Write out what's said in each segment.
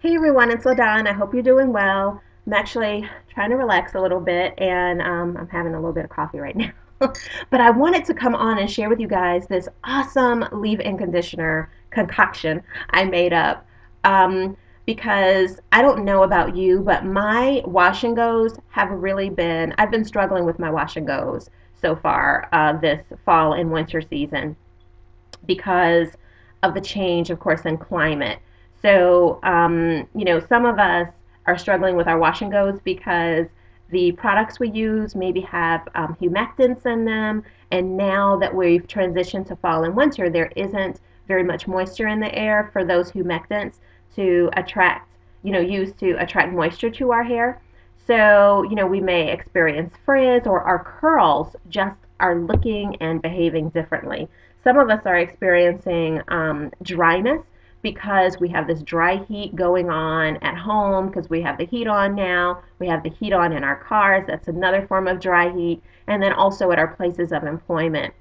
Hey everyone, it's LaDon. I hope you're doing well. I'm actually trying to relax a little bit and I'm having a little bit of coffee right now. But I wanted to come on and share with you guys this awesome leave-in conditioner concoction I made up. Um, because I don't know about you, but my wash and goes have really I've been struggling with my wash and goes so far this fall and winter season because of the change, of course, in climate. So, some of us are struggling with our wash and goes because the products we use maybe have humectants in them. And now that we've transitioned to fall and winter, there isn't very much moisture in the air for those humectants to attract, used to attract moisture to our hair. So, we may experience frizz or our curls just are looking and behaving differently. Some of us are experiencing dryness because we have this dry heat going on at home because we have the heat on now. We have the heat on in our cars. That's another form of dry heat. And then also at our places of employment.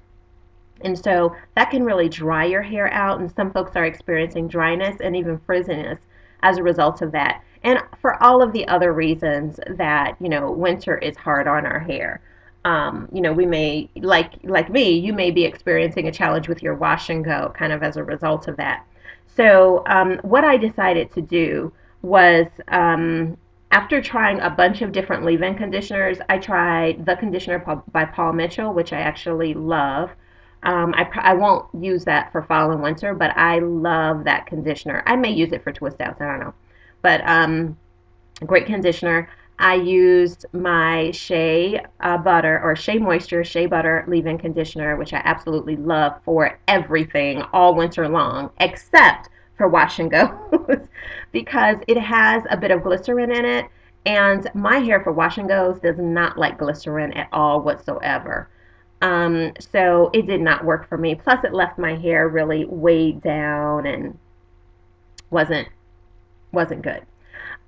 And so that can really dry your hair out. And some folks are experiencing dryness and even frizziness as a result of that. And for all of the other reasons that, winter is hard on our hair. We may, like me, you may be experiencing a challenge with your wash and go kind of as a result of that. So what I decided to do was after trying a bunch of different leave-in conditioners, I tried the conditioner by Paul Mitchell, which I actually love. I won't use that for fall and winter, but I love that conditioner. I may use it for twist outs, I don't know. But great conditioner. I used my Shea Butter or Shea Moisture Shea Butter leave-in conditioner, which I absolutely love for everything all winter long, except for wash and goes, because it has a bit of glycerin in it, and my hair for wash and goes does not like glycerin at all whatsoever. So it did not work for me. Plus, it left my hair really weighed down and wasn't wasn't good.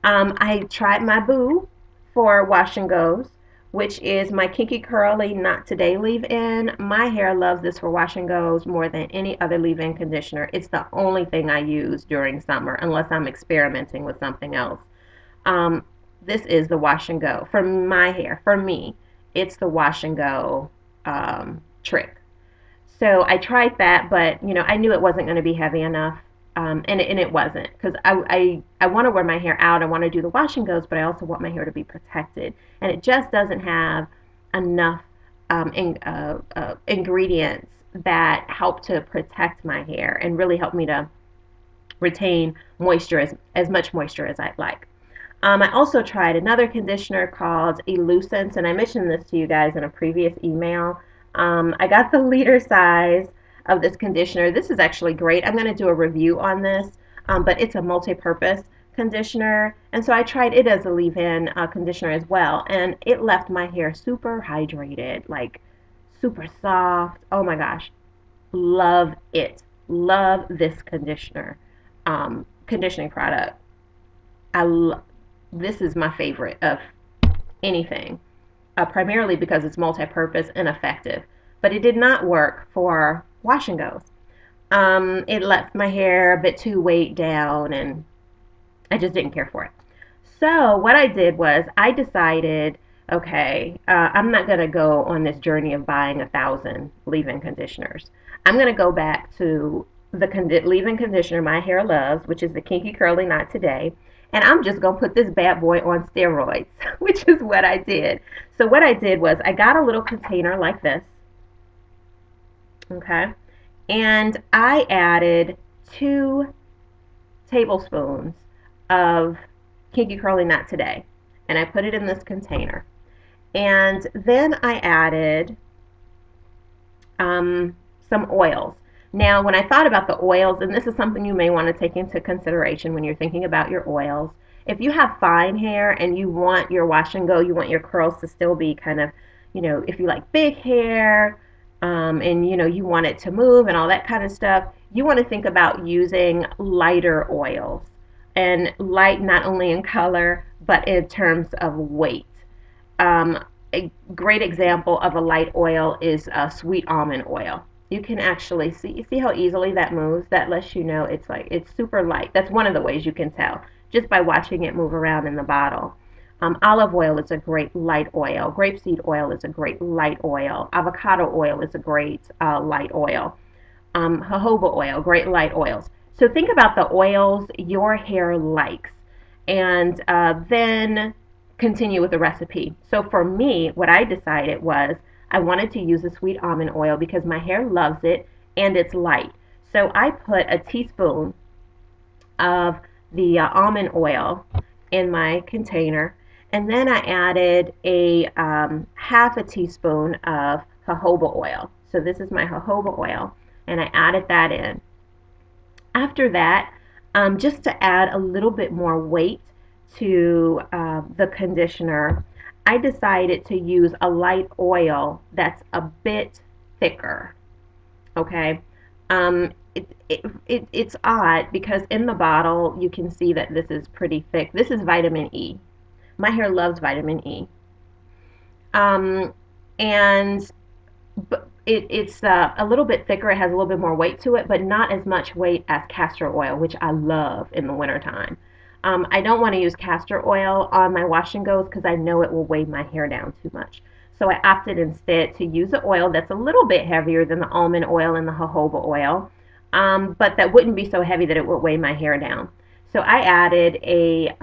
I tried my boo for wash and goes, which is my Kinky Curly Not Today leave-in. My hair loves this for wash and goes more than any other leave-in conditioner. It's the only thing I use during summer unless I'm experimenting with something else. Um, this is the wash and go for my hair. For me, it's the wash and go trick. So I tried that, but I knew it wasn't going to be heavy enough, and it wasn't because I want to wear my hair out. I want to do the wash and goes, but I also want my hair to be protected, and it just doesn't have enough ingredients that help to protect my hair and really help me to retain moisture as much moisture as I'd like. I also tried another conditioner called AlooSense, and I mentioned this to you guys in a previous email. I got the liter size of this conditioner. This is actually great. I'm going to do a review on this, but it's a multi-purpose conditioner, and so I tried it as a leave-in conditioner as well, and it left my hair super hydrated, like super soft. Oh my gosh, love it. Love this conditioning product. This is my favorite of anything, primarily because it's multi-purpose and effective. But it did not work for wash and goes. It left my hair a bit too weighed down, and I just didn't care for it. So what I did was I decided, okay, I'm not going to go on this journey of buying 1,000 leave-in conditioners. I'm going to go back to the leave-in conditioner my hair loves, which is the Kinky Curly Not Today, and I'm just going to put this bad boy on steroids, which is what I did. So what I did was I got a little container like this, okay, and I added 2 tablespoons of Kinky Curly Not Today, and I put it in this container. And then I added some oils. Now, when I thought about the oils, and this is something you may want to take into consideration when you're thinking about your oils, if you have fine hair and you want your wash and go, you want your curls to still be kind of, if you like big hair, and you want it to move and all that kind of stuff, you want to think about using lighter oils, and light not only in color but in terms of weight. A great example of a light oil is sweet almond oil. You can actually see how easily that moves. That lets you know it's super light. That's one of the ways you can tell, just by watching it move around in the bottle. Olive oil is a great light oil. Grapeseed oil is a great light oil. Avocado oil is a great light oil. Jojoba oil, great light oils. So think about the oils your hair likes, and then continue with the recipe. So for me, what I decided was I wanted to use a sweet almond oil because my hair loves it and it's light. So I put a teaspoon of the almond oil in my container, and then I added a half a teaspoon of jojoba oil. So this is my jojoba oil, and I added that in. After that, just to add a little bit more weight to the conditioner, I decided to use a light oil that's a bit thicker. Okay. It's odd because in the bottle you can see that this is pretty thick. This is vitamin E. My hair loves vitamin E. Um, and it's a little bit thicker. It has a little bit more weight to it, but not as much weight as castor oil, which I love in the wintertime. I don't want to use castor oil on my wash and goes because I know it will weigh my hair down too much. So I opted instead to use an oil that's a little bit heavier than the almond oil and the jojoba oil, but that wouldn't be so heavy that it would weigh my hair down. So I added a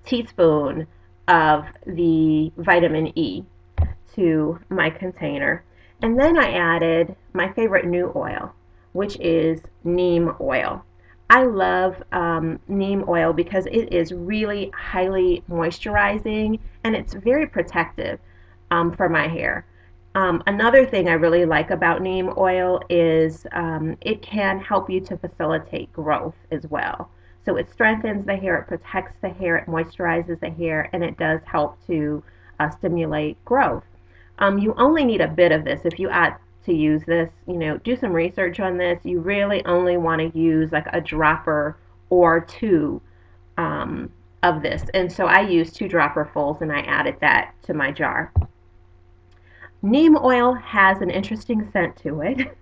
teaspoon of the vitamin E to my container. And then I added my favorite new oil, which is neem oil. I love neem oil because it is really highly moisturizing and it's very protective for my hair. Another thing I really like about neem oil is it can help you to facilitate growth as well. So it strengthens the hair, it protects the hair, it moisturizes the hair, and it does help to stimulate growth. You only need a bit of this if you opt to use this. Do some research on this. You really only want to use like a dropper or two of this. And so I used 2 dropperfuls and I added that to my jar. Neem oil has an interesting scent to it.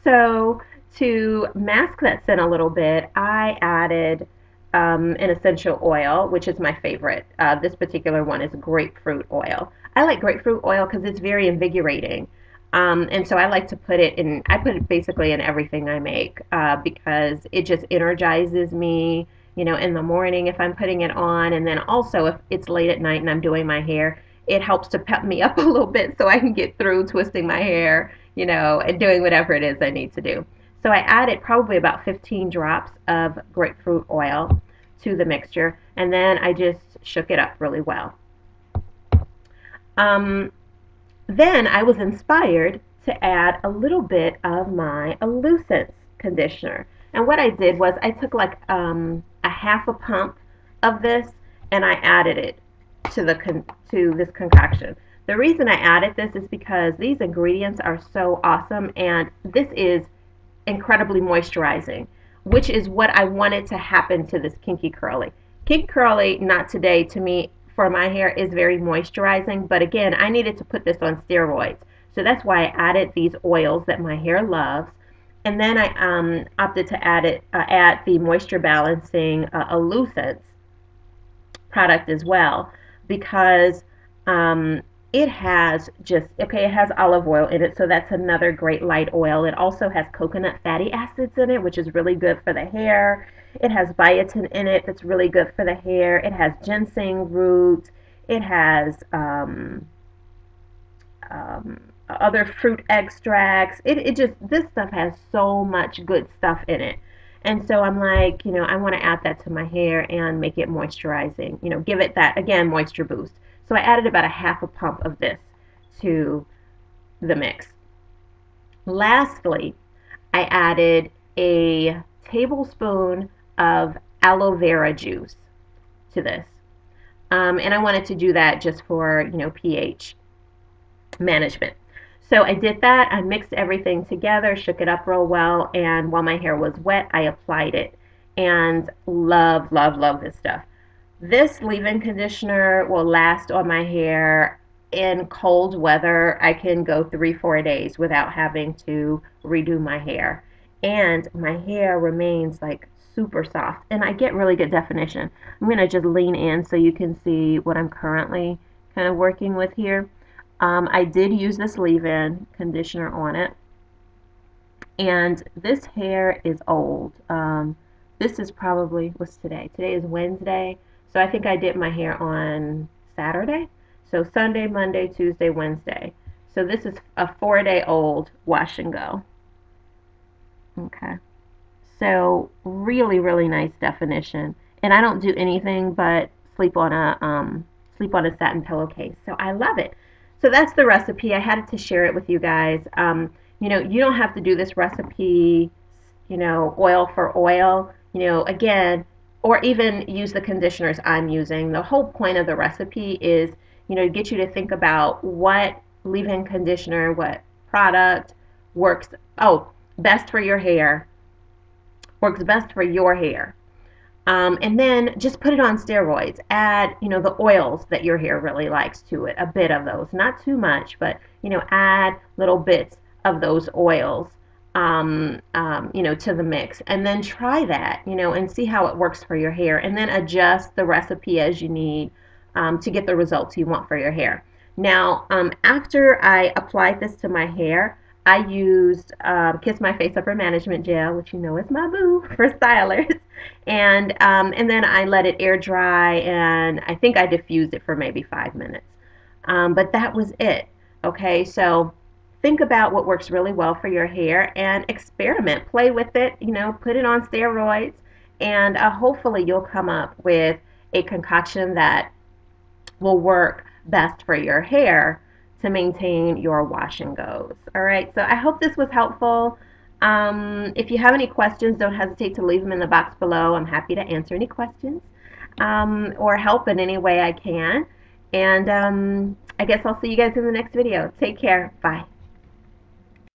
So to mask that scent a little bit, I added an essential oil, which is my favorite. This particular one is grapefruit oil. I like grapefruit oil because it's very invigorating. And so I like to put it in, I put it basically in everything I make because it just energizes me, in the morning if I'm putting it on. And then also if it's late at night and I'm doing my hair, it helps to pep me up a little bit so I can get through twisting my hair, and doing whatever it is I need to do. So I added probably about 15 drops of grapefruit oil to the mixture, and then I just shook it up really well. Um, then I was inspired to add a little bit of my AlooSense conditioner. And what I did was I took like a half a pump of this and I added it to this concoction. The reason I added this is because these ingredients are so awesome and this is incredibly moisturizing, which is what I wanted to happen to this Kinky Curly. Kinky Curly, not today, to me, for my hair is very moisturizing, but again, I needed to put this on steroids. So that's why I added these oils that my hair loves. And then I opted to add the moisture balancing AlooSense product as well because it has it has olive oil in it, so that's another great light oil. It also has coconut fatty acids in it, which is really good for the hair. It has biotin in it that's really good for the hair. It has ginseng root. It has other fruit extracts. This stuff has so much good stuff in it. And so I'm like, I want to add that to my hair and make it moisturizing, give it that, again, moisture boost. So I added about a half a pump of this to the mix. Lastly, I added a tablespoon of aloe vera juice to this. And I wanted to do that just for, pH management. So I did that. I mixed everything together, shook it up real well, and while my hair was wet, I applied it. And love, love, love this stuff. This leave-in conditioner will last on my hair in cold weather. I can go 3-4 days without having to redo my hair. And my hair remains like super soft, and I get really good definition. I'm going to just lean in so you can see what I'm currently kind of working with here. I did use this leave-in conditioner on it, and this hair is old. This is probably, what's today? Today is Wednesday, so I think I did my hair on Saturday. So Sunday, Monday, Tuesday, Wednesday. So this is a 4-day old wash and go. Okay. So really, really nice definition. And I don't do anything but sleep on a satin pillowcase. So I love it. So that's the recipe. I had to share it with you guys. You don't have to do this recipe, oil for oil. Again, or even use the conditioners I'm using. The whole point of the recipe is, to get you to think about what leave-in conditioner, what product works. Best for your hair, works best for your hair. And then just put it on steroids. Add, the oils that your hair really likes to it, a bit of those, not too much, but, add little bits of those oils, to the mix. And then try that, and see how it works for your hair. And then adjust the recipe as you need to get the results you want for your hair. Now, after I applied this to my hair, I used Kiss My Face Upper Management Gel, which is my boo for stylers, and then I let it air dry, and I think I diffused it for maybe 5 minutes. But that was it. Okay, so think about what works really well for your hair and experiment, play with it. Put it on steroids, and hopefully you'll come up with a concoction that will work best for your hair to maintain your wash and goes. All right, so I hope this was helpful. If you have any questions, don't hesitate to leave them in the box below. I'm happy to answer any questions or help in any way I can. And I guess I'll see you guys in the next video. Take care. Bye.